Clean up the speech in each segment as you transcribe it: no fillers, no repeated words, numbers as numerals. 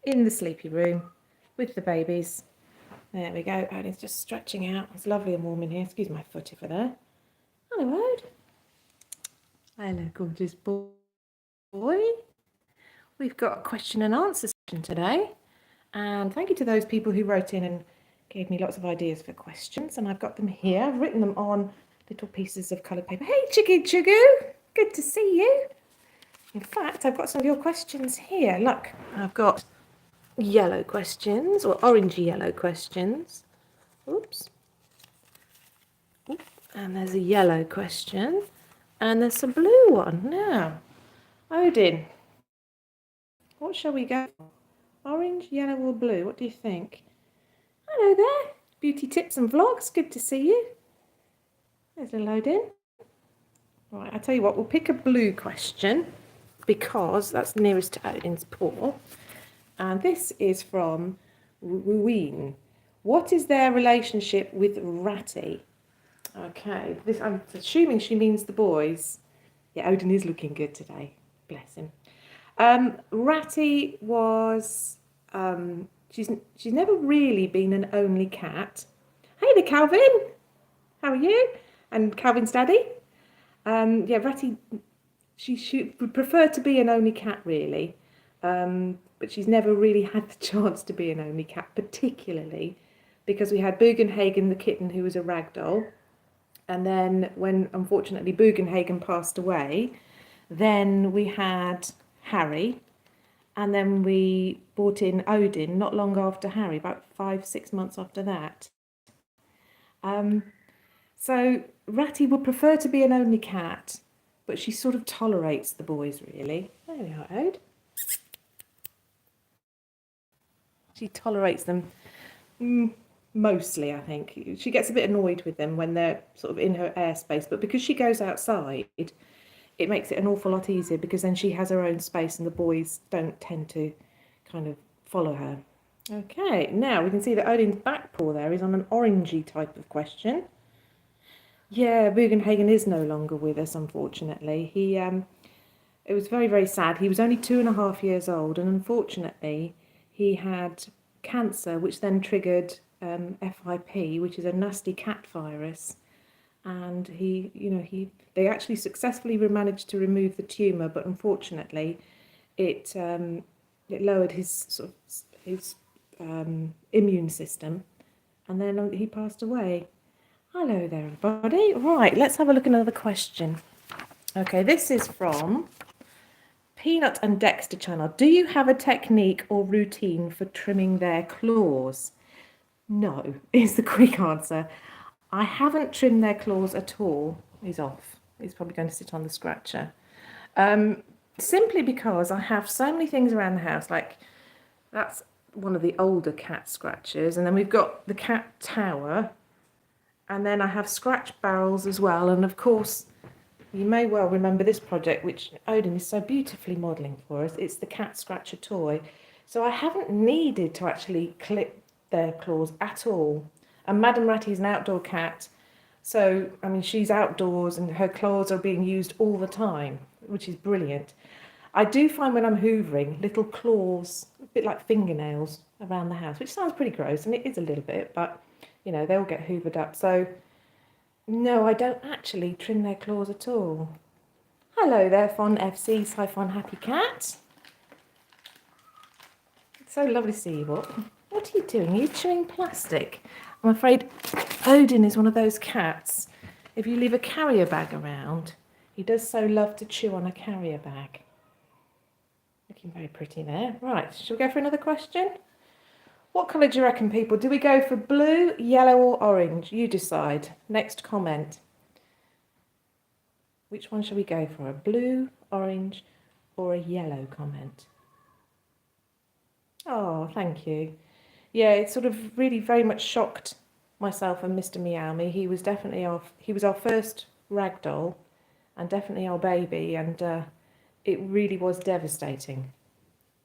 in the sleepy room with the babies. There we go. Odin's just stretching out. It's lovely and warm in here. Excuse my foot if there. Hello, Ode. Hello, gorgeous boy. We've got a question and answer session today. And thank you to those people who wrote in and gave me lots of ideas for questions. And I've got them here. I've written them on little pieces of coloured paper. Hey, Chiggy Chugoo. Good to see you. In fact, I've got some of your questions here. Look, I've got yellow questions or orangey yellow questions. Oops. Oop. And there's a yellow question. And there's a blue one. Now, Odin, what shall we go for? Orange, yellow or blue? What do you think? Hello there. Beauty tips and vlogs. Good to see you. There's a load in. Right, I'll tell you what. We'll pick a blue question because that's nearest to Odin's paw. And this is from Ween. What is their relationship with Ratty? Okay, this I'm assuming she means the boys. Yeah, Odin is looking good today. Bless him. Ratty was she's never really been an only cat. Hey there, Calvin. How are you? And Calvin's daddy. Yeah, Ratty. She would prefer to be an only cat really, but she's never really had the chance to be an only cat, particularly because we had Bugenhagen the kitten who was a ragdoll, and then when unfortunately Bugenhagen passed away, then we had Harry, and then we brought in Odin not long after Harry, about 5-6 months after that. So Ratty would prefer to be an only cat, but she sort of tolerates the boys really. There we are, Ode. She tolerates them mostly, I think. She gets a bit annoyed with them when they're sort of in her airspace, but because she goes outside, it makes it an awful lot easier because then she has her own space and the boys don't tend to kind of follow her. Okay, now we can see that Odin's back paw there is on an orangey type of question. Yeah, Bugenhagen is no longer with us, unfortunately. It was very, very sad. He was only 2.5 years old, and unfortunately, he had cancer, which then triggered FIP, which is a nasty cat virus. And they actually successfully managed to remove the tumour, but unfortunately, it lowered his immune system, and then he passed away. Hello there, everybody. Right, let's have a look at another question. Okay, this is from Peanut and Dexter channel. Do you have a technique or routine for trimming their claws? No, is the quick answer. I haven't trimmed their claws at all. He's off. He's probably going to sit on the scratcher. Simply because I have so many things around the house. Like, that's one of the older cat scratchers. And then we've got the cat tower. And then I have scratch barrels as well. And of course, you may well remember this project, which Odin is so beautifully modelling for us. It's the cat scratcher toy. So I haven't needed to actually clip their claws at all. And Madame Ratty is an outdoor cat. So, I mean, she's outdoors and her claws are being used all the time, which is brilliant. I do find when I'm hoovering, little claws, a bit like fingernails around the house, which sounds pretty gross, and it is a little bit, but you know, they'll get hoovered up. So, no, I don't actually trim their claws at all. Hello there, Fon FC, Sci-Fon Happy Cat. It's so lovely to see you all. What are you doing? Are you chewing plastic? I'm afraid Odin is one of those cats. If you leave a carrier bag around, he does so love to chew on a carrier bag. Looking very pretty there. Right, shall we go for another question? What colour do you reckon, people? Do we go for blue, yellow or orange? You decide. Next comment. Which one shall we go for? A blue, orange or a yellow comment? Oh, thank you. Yeah, it sort of really very much shocked myself and Mr. Meowme. He was definitely our first ragdoll and definitely our baby, and it really was devastating.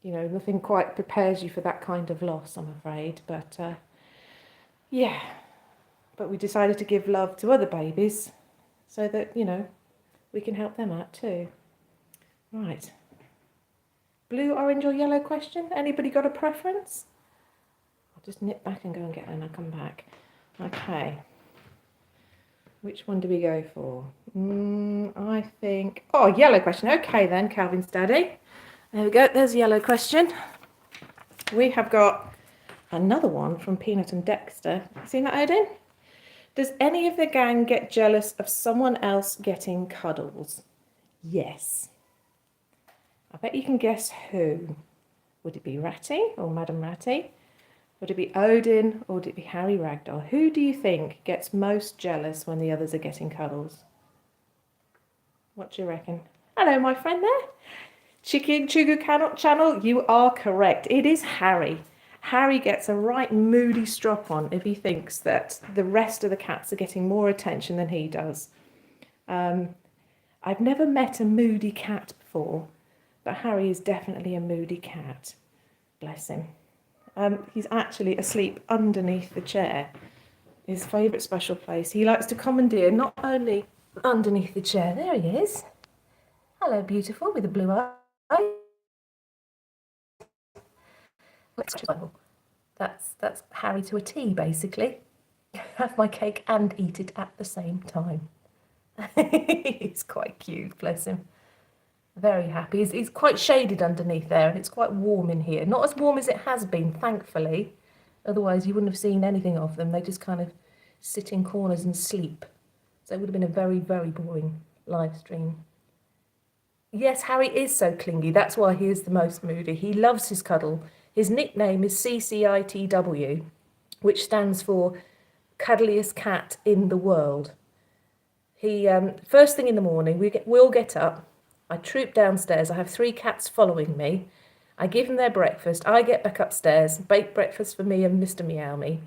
You know, nothing quite prepares you for that kind of loss, I'm afraid. But, yeah. But we decided to give love to other babies so that, you know, we can help them out too. Right. Blue, orange or yellow question? Anybody got a preference? I'll just nip back and go and get her and I'll come back. Okay. Which one do we go for? I think... Oh, yellow question. Okay then, Calvin's daddy. There we go. There's a yellow question. We have got another one from Peanut and Dexter. Seen that, Odin? Does any of the gang get jealous of someone else getting cuddles? Yes. I bet you can guess who. Would it be Ratty or Madam Ratty? Would it be Odin or would it be Harry Ragdoll? Who do you think gets most jealous when the others are getting cuddles? What do you reckon? Hello, my friend there. Chicken Chugu Cannot Channel, you are correct. It is Harry. Harry gets a right moody strop on if he thinks that the rest of the cats are getting more attention than he does. I've never met a moody cat before, but Harry is definitely a moody cat. Bless him. He's actually asleep underneath the chair, his favourite special place. He likes to commandeer not only underneath the chair, there he is. Hello, beautiful, with a blue eye. That's Harry to a T, basically. Have my cake and eat it at the same time. He's quite cute, bless him. Very happy. He's quite shaded underneath there, and it's quite warm in here. Not as warm as it has been, thankfully. Otherwise, you wouldn't have seen anything of them. They just kind of sit in corners and sleep. So it would have been a very, very boring live stream. Yes, Harry is so clingy. That's why he is the most moody. He loves his cuddle. His nickname is CCITW, which stands for Cuddliest Cat in the World. He first thing in the morning, we all get up. I troop downstairs. I have 3 cats following me. I give them their breakfast. I get back upstairs, bake breakfast for me and Mr. Meow Me.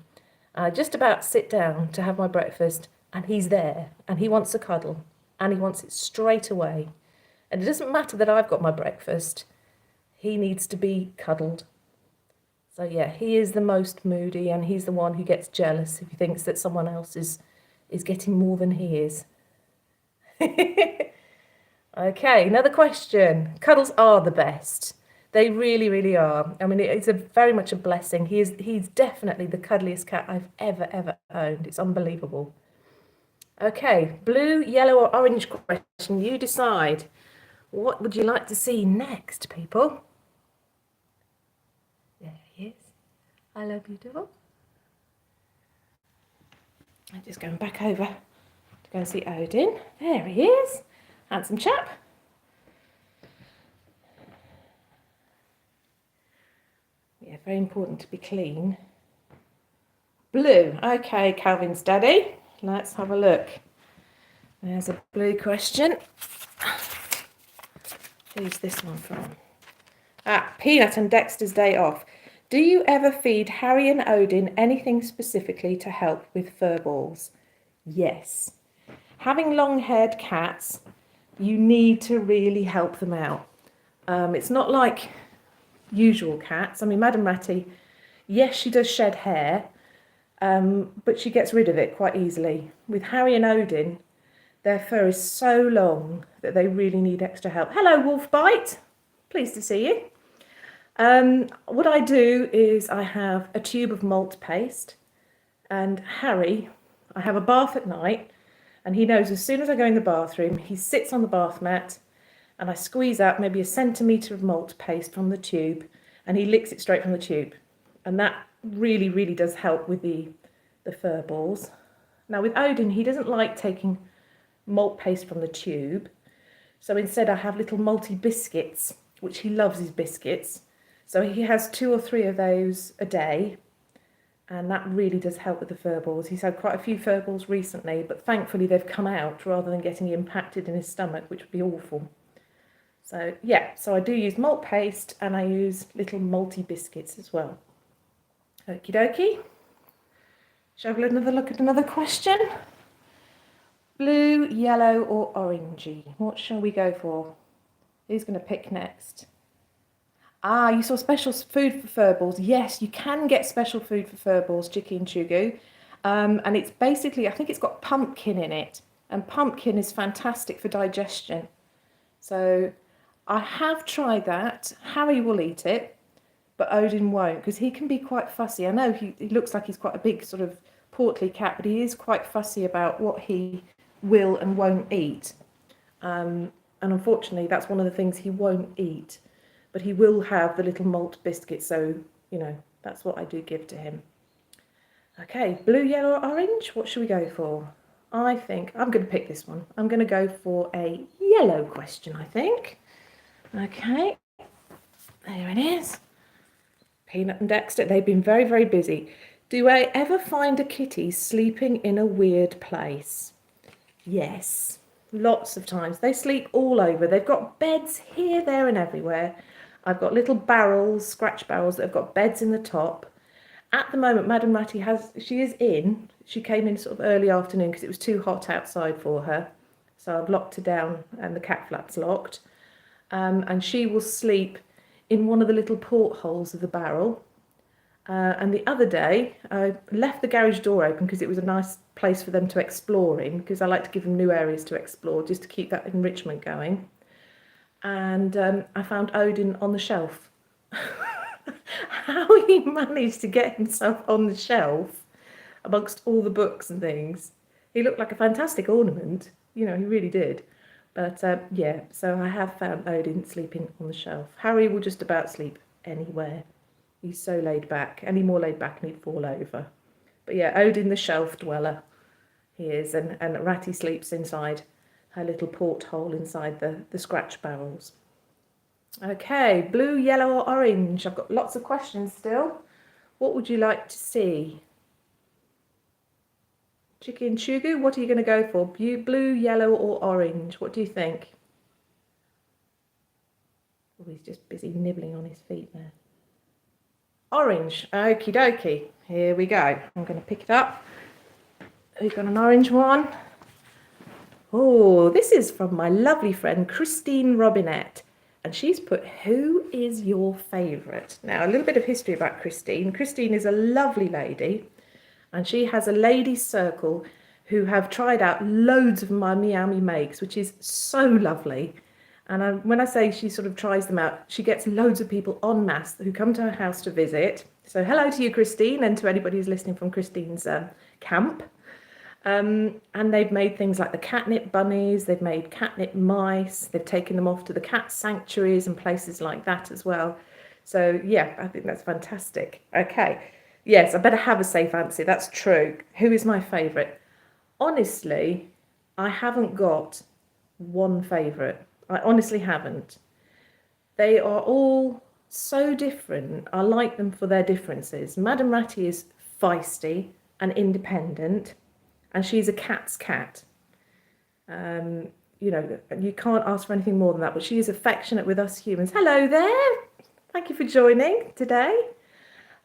I just about sit down to have my breakfast, and he's there, and he wants a cuddle, and he wants it straight away. And it doesn't matter that I've got my breakfast. He needs to be cuddled. So yeah, he is the most moody, and he's the one who gets jealous if he thinks that someone else is getting more than he is. Okay, another question. Cuddles are the best. They really, really are. I mean, it's very much a blessing. He's definitely the cuddliest cat I've ever owned. It's unbelievable. Okay, blue, yellow or orange question. You decide. What would you like to see next, people? There he is. Hello, beautiful. I'm just going back over to go and see Odin. There he is. Handsome chap. Yeah, very important to be clean. Blue. Okay, Calvin's daddy. Let's have a look. There's a blue question. Who's this one from? Peanut and Dexter's day off. Do you ever feed Harry and Odin anything specifically to help with fur balls? Yes. Having long-haired cats, you need to really help them out. It's not like usual cats. I mean, Madam Ratty, yes, she does shed hair, but she gets rid of it quite easily. With Harry and Odin, their fur is so long that they really need extra help. Hello, Wolfbite. Pleased to see you. What I do is I have a tube of malt paste, and Harry, I have a bath at night, and he knows as soon as I go in the bathroom, he sits on the bath mat, and I squeeze out maybe 1 centimetre of malt paste from the tube, and he licks it straight from the tube. And that really, really does help with the fur balls. Now with Odin, he doesn't like taking malt paste from the tube. So instead I have little malty biscuits, which he loves his biscuits. So he has 2 or 3 of those a day. And that really does help with the fur balls. He's had quite a few fur balls recently, but thankfully they've come out rather than getting impacted in his stomach, which would be awful. So yeah, so I do use malt paste and I use little malty biscuits as well. Okie dokie. Shall we have another look at another question? Blue, yellow or orangey? What shall we go for? Who's going to pick next? You saw special food for fur balls. Yes, you can get special food for fur balls, Chicky and Chugu. And it's basically, I think it's got pumpkin in it. And pumpkin is fantastic for digestion. So I have tried that. Harry will eat it, but Odin won't because he can be quite fussy. I know he looks like he's quite a big sort of portly cat, but he is quite fussy about what he will and won't eat. And unfortunately, that's one of the things he won't eat. But he will have the little malt biscuits, so, you know, that's what I do give to him. Okay, blue, yellow, or orange? What should we go for? I think I'm going to pick this one. I'm going to go for a yellow question, I think. Okay, there it is. Peanut and Dexter, they've been very, very busy. Do I ever find a kitty sleeping in a weird place? Yes, lots of times. They sleep all over. They've got beds here, there, and everywhere. I've got little barrels, scratch barrels, that have got beds in the top. At the moment, Madame Ratty she is in. She came in sort of early afternoon because it was too hot outside for her. So I've locked her down and the cat flap's locked. And she will sleep in one of the little portholes of the barrel. And the other day, I left the garage door open because it was a nice place for them to explore in, because I like to give them new areas to explore just to keep that enrichment going. And I found Odin on the shelf. How he managed to get himself on the shelf amongst all the books and things. He looked like a fantastic ornament. You know, he really did. But yeah, so I have found Odin sleeping on the shelf. Harry will just about sleep anywhere. He's so laid back. Any more laid back and he'd fall over. But yeah, Odin the shelf dweller he is. And Ratty sleeps inside her little porthole inside the scratch barrels. Okay, blue, yellow or orange? I've got lots of questions still. What would you like to see? Chicken Chugu, what are you going to go for? Blue, yellow or orange? What do you think? Oh, he's just busy nibbling on his feet there. Orange, okie dokie. Here we go. I'm going to pick it up. We've got an orange one. Oh, this is from my lovely friend Christine Robinette. And she's put, who is your favourite? Now, a little bit of history about Christine. Christine is a lovely lady, and she has a ladies' circle who have tried out loads of my Meow Me makes, which is so lovely. And when I say she sort of tries them out, she gets loads of people en masse who come to her house to visit. So hello to you, Christine, and to anybody who's listening from Christine's camp. And they've made things like the catnip bunnies, they've made catnip mice, they've taken them off to the cat sanctuaries and places like that as well. So yeah, I think that's fantastic. Okay, yes, I better have a safe answer, that's true. Who is my favourite? Honestly, I haven't got one favourite. I honestly haven't. They are all so different. I like them for their differences. Madame Ratty is feisty and independent. And she's a cat's cat. You know, you can't ask for anything more than that, but she is affectionate with us humans. Hello there. Thank you for joining today.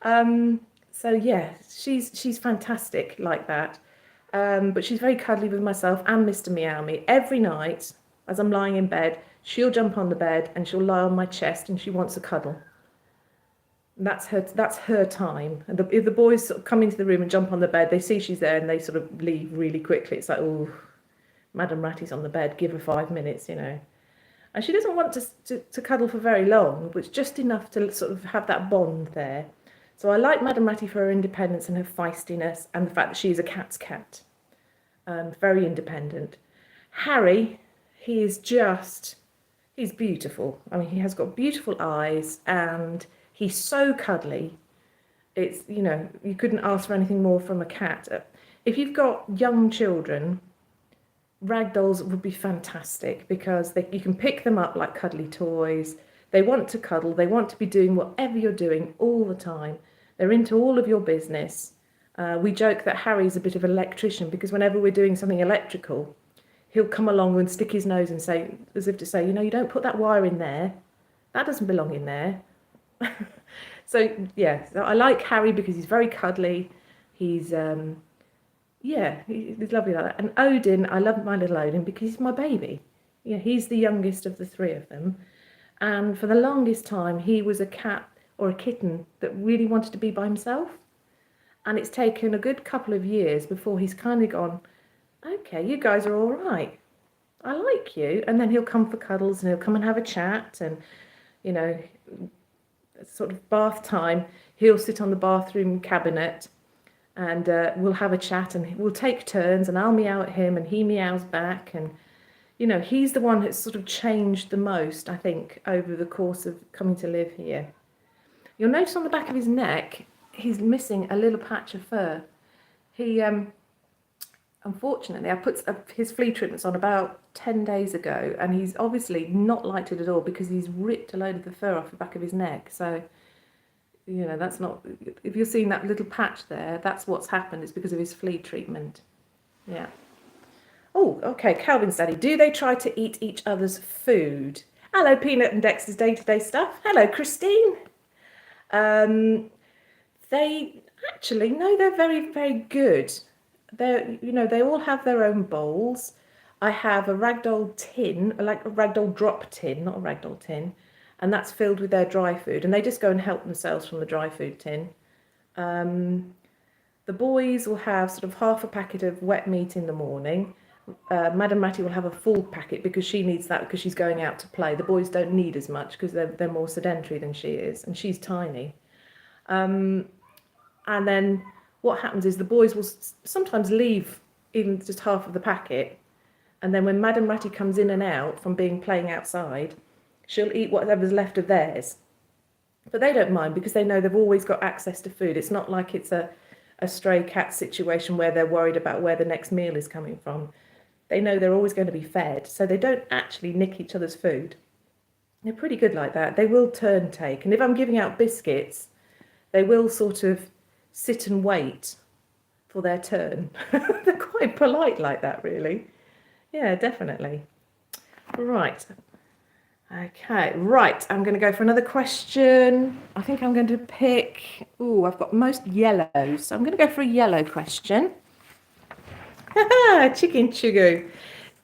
So yeah, she's fantastic like that. But she's very cuddly with myself and Mr. Meow Me. Every night, as I'm lying in bed, she'll jump on the bed and she'll lie on my chest and she wants a cuddle. That's her time. And if the boys sort of come into the room and jump on the bed, they see she's there and they sort of leave really quickly. It's like, oh, Madame Ratty's on the bed, give her 5 minutes, you know. And she doesn't want to cuddle for very long, but it's just enough to sort of have that bond there. So I like Madame Ratty for her independence and her feistiness and the fact that she's a cat's cat. Very independent. Harry, he's beautiful. I mean, he has got beautiful eyes and he's so cuddly. It's, you know, you couldn't ask for anything more from a cat. If you've got young children, ragdolls would be fantastic because you can pick them up like cuddly toys. They want to cuddle. They want to be doing whatever you're doing all the time. They're into all of your business. We joke that Harry's a bit of an electrician because whenever we're doing something electrical, he'll come along and stick his nose and say, as if to say, you know, you don't put that wire in there. That doesn't belong in there. So yeah, so I like Harry because he's very cuddly. He's yeah, he's lovely like that. And Odin, I love my little Odin because he's my baby. Yeah, he's the youngest of the three of them. And for the longest time, he was a cat or a kitten that really wanted to be by himself. And it's taken a good couple of years before he's kind of gone, okay, you guys are all right. I like you. And then he'll come for cuddles and he'll come and have a chat. And, you know, sort of bath time, he'll sit on the bathroom cabinet and we'll have a chat and we'll take turns and I'll meow at him and he meows back. And, you know, he's the one that's sort of changed the most, I think, over the course of coming to live here. You'll notice on the back of his neck, he's missing a little patch of fur. He, unfortunately, I put his flea treatments on about 10 days ago, and he's obviously not liked it at all because he's ripped a load of the fur off the back of his neck. So, you know, that's not, if you're seeing that little patch there, that's what's happened. It's because of his flea treatment. Yeah. Oh, okay, Calvin's daddy. Do they try to eat each other's food? Hello, Peanut and Dexter's day-to-day stuff. Hello, Christine. They actually, no, they're very, very good. They're, you know, they all have their own bowls. I have a ragdoll tin, like a ragdoll drop tin, not a ragdoll tin, and that's filled with their dry food, and they just go and help themselves from the dry food tin. The boys will have sort of half a packet of wet meat in the morning. Madam Ratty will have a full packet because she needs that because she's going out to play. The boys don't need as much because they're more sedentary than she is, and she's tiny. And then what happens is the boys will sometimes leave even just half of the packet, and then when Madam Ratty comes in and out from playing outside, she'll eat whatever's left of theirs. But they don't mind because they know they've always got access to food. It's not like it's a stray cat situation where they're worried about where the next meal is coming from. They know they're always going to be fed, so they don't actually nick each other's food. They're pretty good like that. They will turn take, and if I'm giving out biscuits, they will sort of sit and wait for their turn. They're quite polite like that, really. Yeah, definitely. Right. Okay, right. I'm going to go for another question. I think I'm going to pick... Oh, I've got most yellows, so I'm going to go for a yellow question. Chicken Chugu.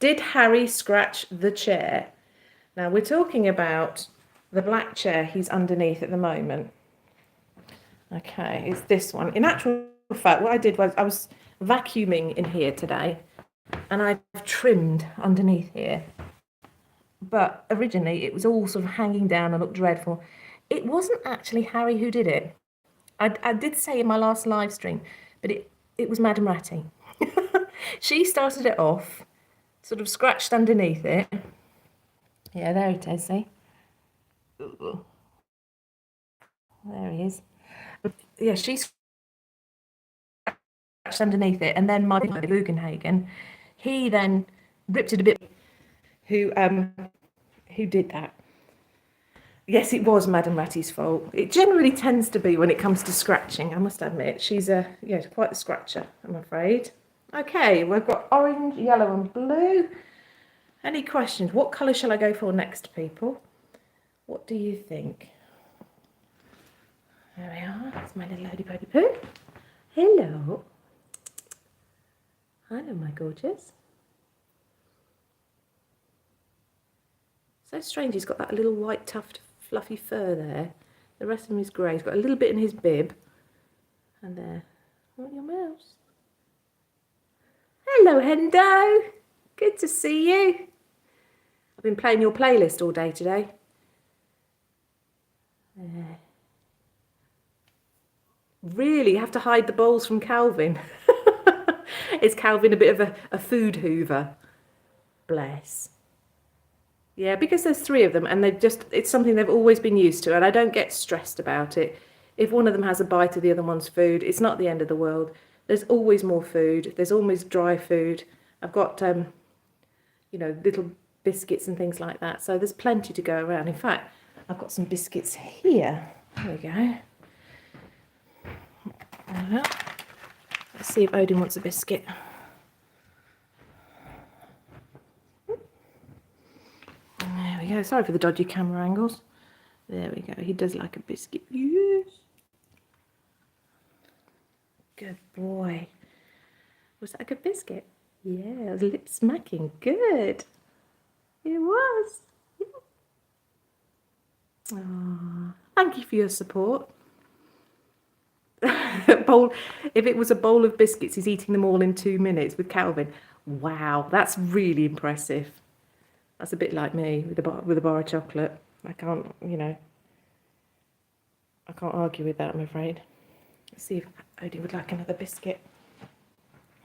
Did Harry scratch the chair? Now, we're talking about the black chair he's underneath at the moment. Okay, it's this one. In actual fact, what I did was I was vacuuming in here today, and I've trimmed underneath here. But originally, it was all sort of hanging down and looked dreadful. It wasn't actually Harry who did it. I did say in my last live stream, but it was Madam Ratty. She started it off, sort of scratched underneath it. Yeah, there it is, see? There he is. Yeah, she scratched underneath it, and then my Lugenhagen, he then ripped it a bit. Who did that? Yes, it was Madam Ratty's fault. It generally tends to be when it comes to scratching, I must admit. She's quite a scratcher, I'm afraid. Okay, we've got orange, yellow and blue. Any questions? What colour shall I go for next, people? What do you think? There we are. That's my little lady baby poo. Hello. Hello, my gorgeous. So strange, he's got that little white tuft fluffy fur there. The rest of him is grey. He's got a little bit in his bib. And there. Oh, your mouse. Hello, Hendo. Good to see you. I've been playing your playlist all day today. There. Really, you have to hide the bowls from Calvin. Is Calvin a bit of a food hoover? Bless. Yeah, because there's three of them and it's something they've always been used to, and I don't get stressed about it. If one of them has a bite of the other one's food, it's not the end of the world. There's always more food. There's always dry food. I've got, little biscuits and things like that. So there's plenty to go around. In fact, I've got some biscuits here. There we go. Let's see if Odin wants a biscuit. There we go. Sorry for the dodgy camera angles. There we go. He does like a biscuit. Yes. Good boy. Was that a good biscuit? Yeah, it was lip smacking. Good. It was. Oh, thank you for your support. If it was a bowl of biscuits, he's eating them all in 2 minutes with Calvin. Wow, that's really impressive. That's a bit like me with a bar of chocolate. I can't, I can't argue with that, I'm afraid. Let's see if Odie would like another biscuit.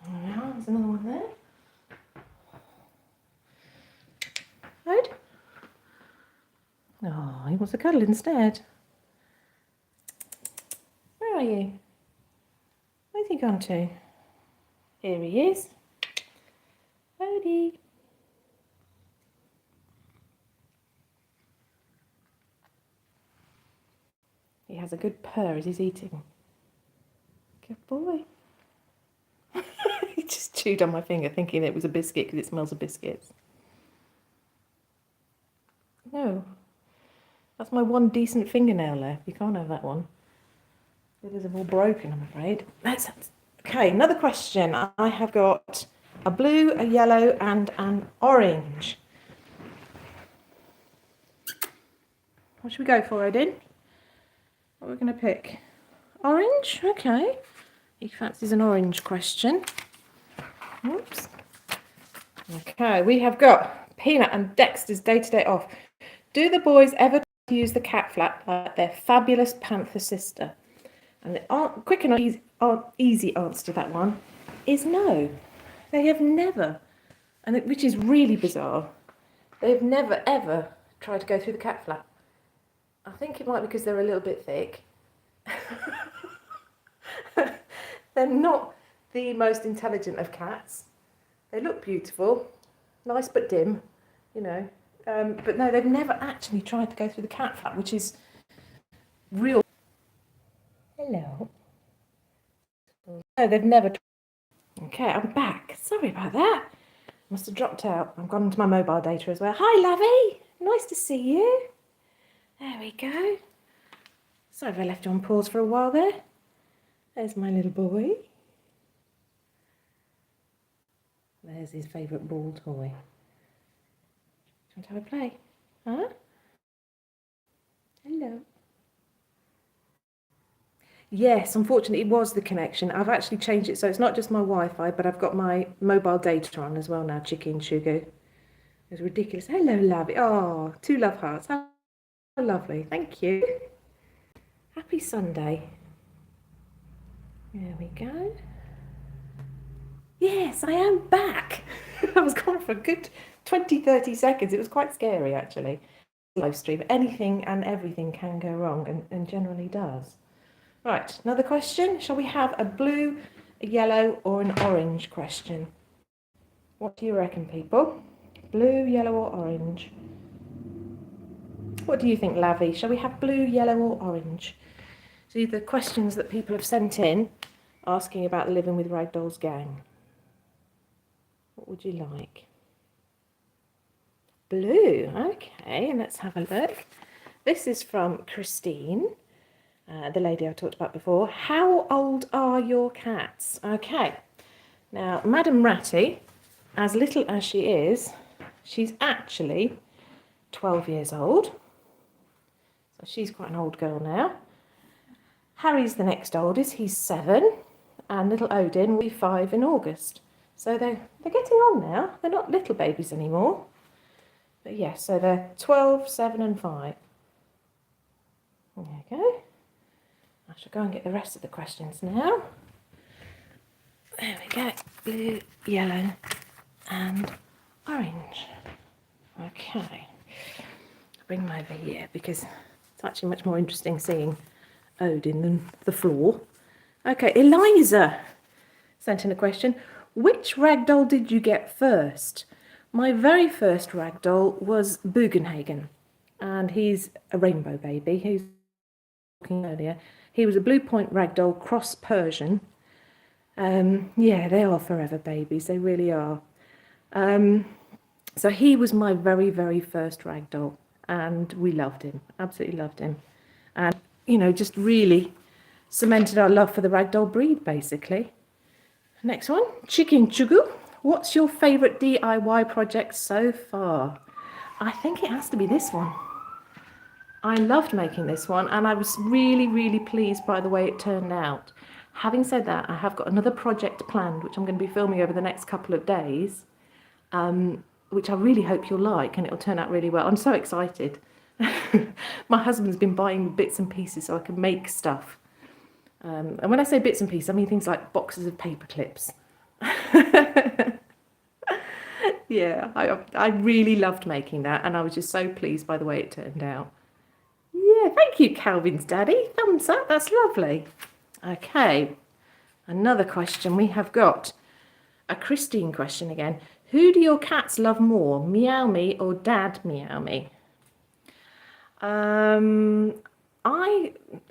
Oh, there's another one there. Ode? Oh, he wants a cuddle instead. Where are you? Where's he gone to? Here he is. Odie. He has a good purr as he's eating. Good boy. He just chewed on my finger thinking it was a biscuit because it smells of biscuits. No. That's my one decent fingernail left. You can't have that one. The others are all broken, I'm afraid. Okay, another question. I have got a blue, a yellow, and an orange. What should we go for, Odin? What are we going to pick? Orange? Okay. He fancies an orange question. Oops. Okay, we have got Peanut and Dexter's day-to-day off. Do the boys ever use the cat flap like their fabulous panther sister? And the quick and easy answer to that one is no. They have never, which is really bizarre. They've never ever tried to go through the cat flap. I think it might be because they're a little bit thick. They're not the most intelligent of cats. They look beautiful, nice but dim, but no, they've never actually tried to go through the cat flap, which is real. Hello. No, they've never. Okay, I'm back. Sorry about that. Must have dropped out. I've gone into my mobile data as well. Hi, Lovey. Nice to see you. There we go. Sorry if I left you on pause for a while there. There's my little boy. There's his favourite ball toy. Do you want to have a play? Huh? Hello. Yes, unfortunately it was the connection. I've actually changed it so it's not just my Wi-Fi, but I've got my mobile data on as well now, Chicken Sugar. It's ridiculous. Hello, lovey. Oh, 2 love hearts. How lovely. Thank you. Happy Sunday. There we go. Yes, I am back. I was gone for a good 20-30 seconds. It was quite scary, actually. Live stream. Anything and everything can go wrong, and generally does. Right, another question. Shall we have a blue, a yellow, or an orange question? What do you reckon, people? Blue, yellow, or orange? What do you think, Lavi? Shall we have blue, yellow, or orange? So the questions that people have sent in asking about the Living with Ragdolls gang. What would you like? Blue. Okay, let's have a look. This is from Christine, the lady I talked about before. How old are your cats? Okay. Now, Madam Ratty, as little as she is, she's actually 12 years old. So she's quite an old girl now. Harry's the next oldest, he's 7, and little Odin will be 5 in August. So they're getting on now. They're not little babies anymore. But yes, so they're 12, 7 and 5. There you go. I shall go and get the rest of the questions now. There we go. Blue, yellow and orange. Okay. I'll bring them over here because it's actually much more interesting seeing Odin than the floor. Okay, Eliza sent in a question. Which ragdoll did you get first? My very first ragdoll was Bugenhagen, and he's a rainbow baby. He was talking earlier. He was a Blue Point ragdoll cross Persian. Yeah, they are forever babies. They really are. So he was my very, very first ragdoll, and we loved him. Absolutely loved him. And, just really cemented our love for the ragdoll breed, basically. Next one, Chicken Chugu. What's your favourite DIY project so far? I think it has to be this one. I loved making this one, and I was really, really pleased by the way it turned out. Having said that, I have got another project planned, which I'm going to be filming over the next couple of days. which I really hope you'll like, and it'll turn out really well. I'm so excited. My husband's been buying bits and pieces so I can make stuff. And when I say bits and pieces, I mean things like boxes of paper clips. Yeah, I really loved making that, and I was just so pleased by the way it turned out. Yeah, thank you, Calvin's daddy. Thumbs up, that's lovely. Okay, another question. We have got a Christine question again. Who do your cats love more, Meow Me or Dad Meow Me?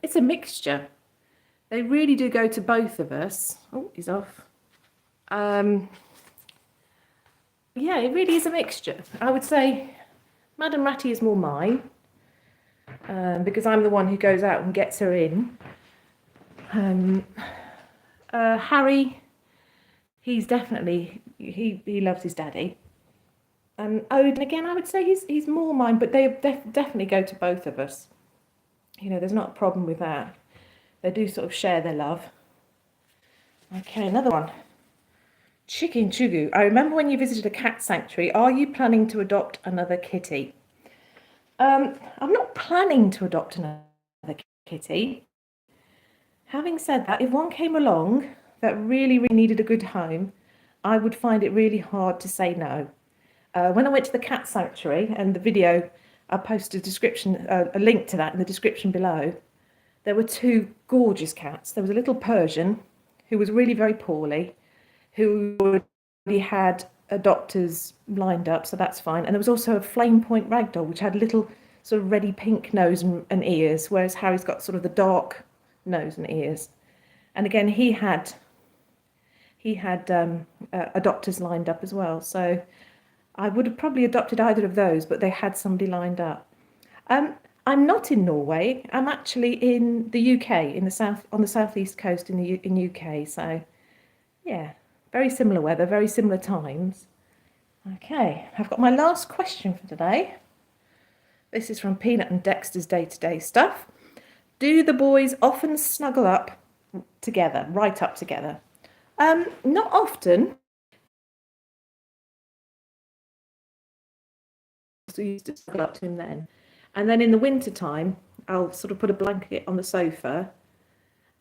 It's a mixture. They really do go to both of us. Oh, he's off. Yeah, it really is a mixture. I would say Madam Ratty is more mine, because I'm the one who goes out and gets her in. Harry, he's definitely, he loves his daddy. Odin, again, I would say he's more mine, but they definitely go to both of us. You know, there's not a problem with that. They do sort of share their love. Okay, another one. Chicken Chugu. I remember when you visited a cat sanctuary. Are you planning to adopt another kitty? I'm not planning to adopt another kitty. Having said that, if one came along that really, really needed a good home, I would find it really hard to say no. When I went to the cat sanctuary, and the video, I posted a link to that in the description below. There were two gorgeous cats. There was a little Persian who was really very poorly, who already had adopters lined up, so that's fine. And there was also a flame point ragdoll, which had little sort of reddy pink nose and ears, whereas Harry's got sort of the dark nose and ears. And again, he had adopters lined up as well. So I would have probably adopted either of those, but they had somebody lined up. I'm not in Norway. I'm actually in the UK, on the southeast coast in UK. So, yeah, very similar weather, very similar times. Okay, I've got my last question for today. This is from Peanut and Dexter's day-to-day stuff. Do the boys often snuggle up together, right up together? Not often. So used to snuggle up to him then. And then in the winter time, I'll sort of put a blanket on the sofa,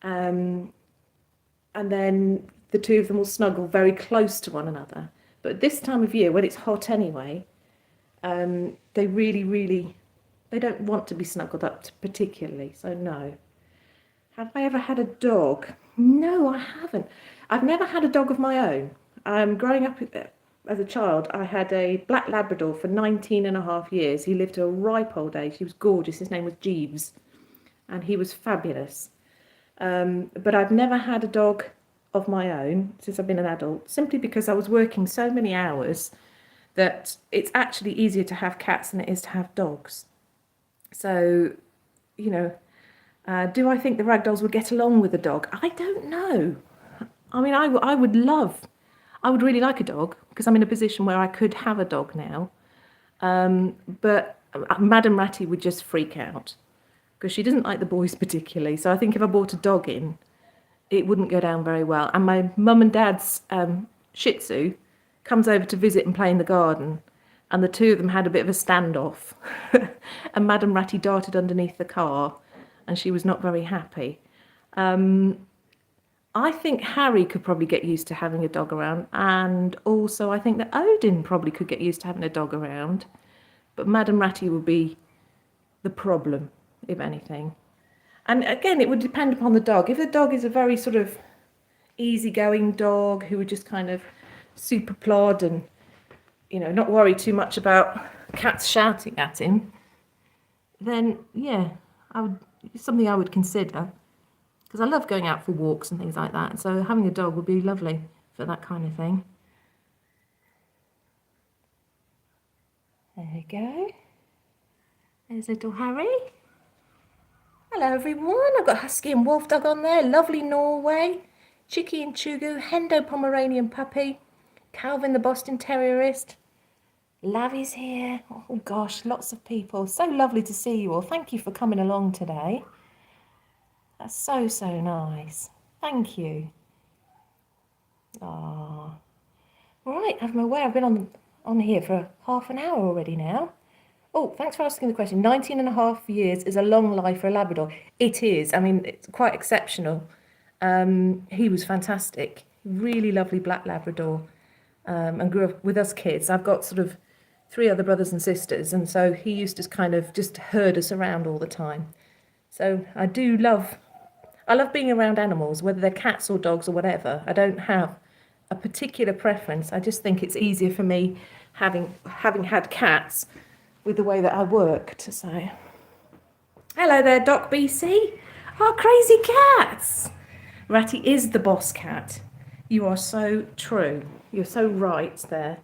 and then the two of them will snuggle very close to one another. But this time of year, when it's hot anyway, they really, they don't want to be snuggled up particularly, so no. Have I ever had a dog? No, I haven't. I've never had a dog of my own. Growing up as a child, I had a black Labrador for 19 and a half years. He lived to a ripe old age. He was gorgeous. His name was Jeeves, and he was fabulous. But I've never had a dog of my own since I've been an adult, simply because I was working so many hours that it's actually easier to have cats than it is to have dogs. So, you know, do I think the Ragdolls would get along with a dog? I don't know. I mean, I would really like a dog, because I'm in a position where I could have a dog now. But Madam Ratty would just freak out, because she doesn't like the boys particularly. So I think if I brought a dog in, it wouldn't go down very well. And my mum and dad's Shih Tzu comes over to visit and play in the garden, and the two of them had a bit of a standoff. And Madam Ratty darted underneath the car, and she was not very happy. I think Harry could probably get used to having a dog around, and also I think that Odin probably could get used to having a dog around, but Madam Ratty would be the problem, if anything. And again, it would depend upon the dog. If the dog is a very sort of easygoing dog who would just kind of super plod and, you know, not worry too much about cats shouting at him, then yeah, it's something I would consider, because I love going out for walks and things like that. So having a dog would be lovely for that kind of thing. There we go. There's little Harry. Hello everyone. I've got Husky and Wolf Dog on there. Lovely Norway. Chicky and Chugu. Hendo Pomeranian Puppy. Calvin the Boston Terrierist. Lavy's here. Oh gosh, lots of people. So lovely to see you all. Thank you for coming along today. That's so nice. Thank you. Ah, right. I'm aware I've been on on here for half an hour already now. Oh, thanks for asking the question. 19.5 years is a long life for a Labrador. It is. I mean, it's quite exceptional. He was fantastic. Really lovely black Labrador, and grew up with us kids. I've got sort of 3 other brothers and sisters, and so he used to kind of just herd us around all the time. So I love being around animals, whether they're cats or dogs or whatever. I don't have a particular preference. I just think it's easier for me having had cats with the way that I worked. So, hello there, Doc BC. Oh, crazy cats. Ratty is the boss cat. You are so true. You're so right there.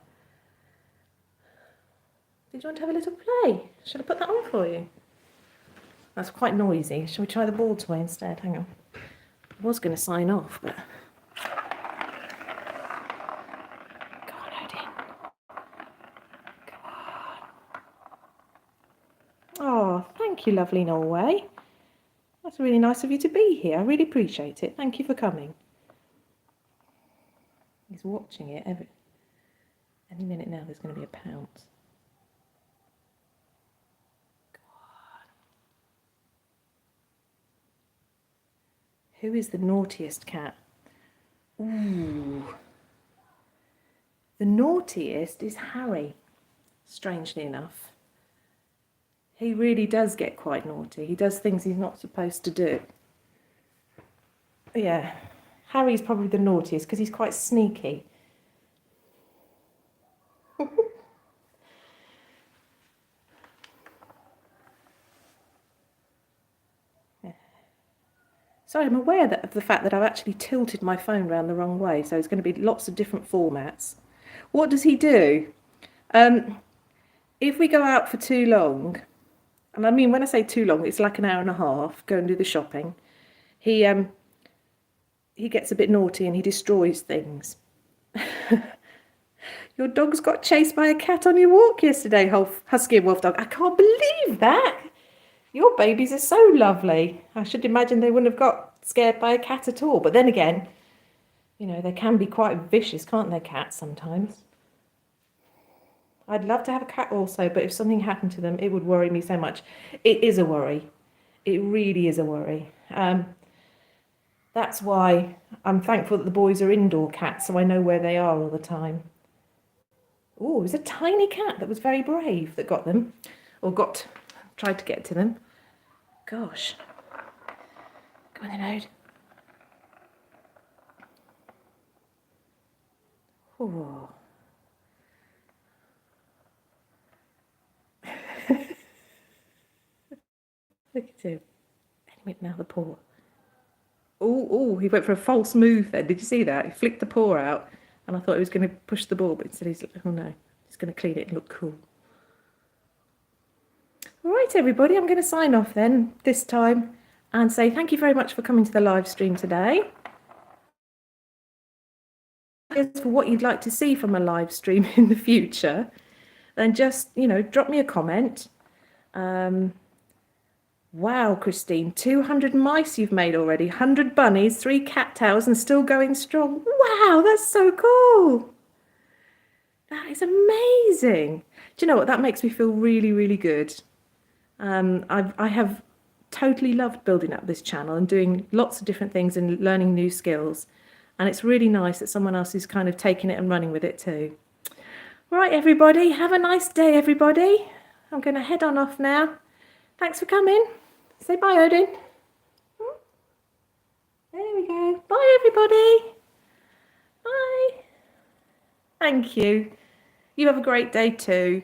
Did you want to have a little play? Should I put that on for you? That's quite noisy. Shall we try the ball toy instead? Hang on. I was going to sign off, but... Go on, Odin. Come on. Oh, thank you, lovely Norway. That's really nice of you to be here. I really appreciate it. Thank you for coming. He's watching it. Any minute now there's going to be a pounce. Who is the naughtiest cat? Ooh. The naughtiest is Harry, strangely enough. He really does get quite naughty. He does things he's not supposed to do. Yeah, Harry's probably the naughtiest because he's quite sneaky. Sorry, I'm aware of the fact that I've actually tilted my phone around the wrong way, so it's going to be lots of different formats. What does he do? If we go out for too long, and I mean when I say too long, it's like an hour and a half, go and do the shopping, he gets a bit naughty and he destroys things. Your dog's got chased by a cat on your walk yesterday, Husky and Wolf Dog. I can't believe that. Your babies are so lovely. I should imagine they wouldn't have got scared by a cat at all. But then again, you know, they can be quite vicious, can't they, cats sometimes? I'd love to have a cat also, but if something happened to them, it would worry me so much. It is a worry. It really is a worry. That's why I'm thankful that the boys are indoor cats, so I know where they are all the time. Oh, it was a tiny cat that was very brave that got them, or tried to get to them. Gosh. Go on then, Ode. Oh. Look at him. Any minute now, the paw. Oh, he went for a false move then. Did you see that? He flicked the paw out, and I thought he was going to push the ball, but instead he's, oh no, he's going to clean it and look cool. All right, everybody, I'm going to sign off then this time and say thank you very much for coming to the live stream today. For what you'd like to see from a live stream in the future, then just, you know, drop me a comment. Wow, Christine, 200 mice you've made already, 100 bunnies, 3 cat tails, and still going strong. Wow, that's so cool. That is amazing. Do you know what? That makes me feel really, really good. I have totally loved building up this channel and doing lots of different things and learning new skills. And it's really nice that someone else is kind of taking it and running with it too. Right, everybody, have a nice day, everybody. I'm going to head on off now. Thanks for coming. Say bye, Odin. There we go. Bye, everybody. Bye. Thank you. You have a great day too.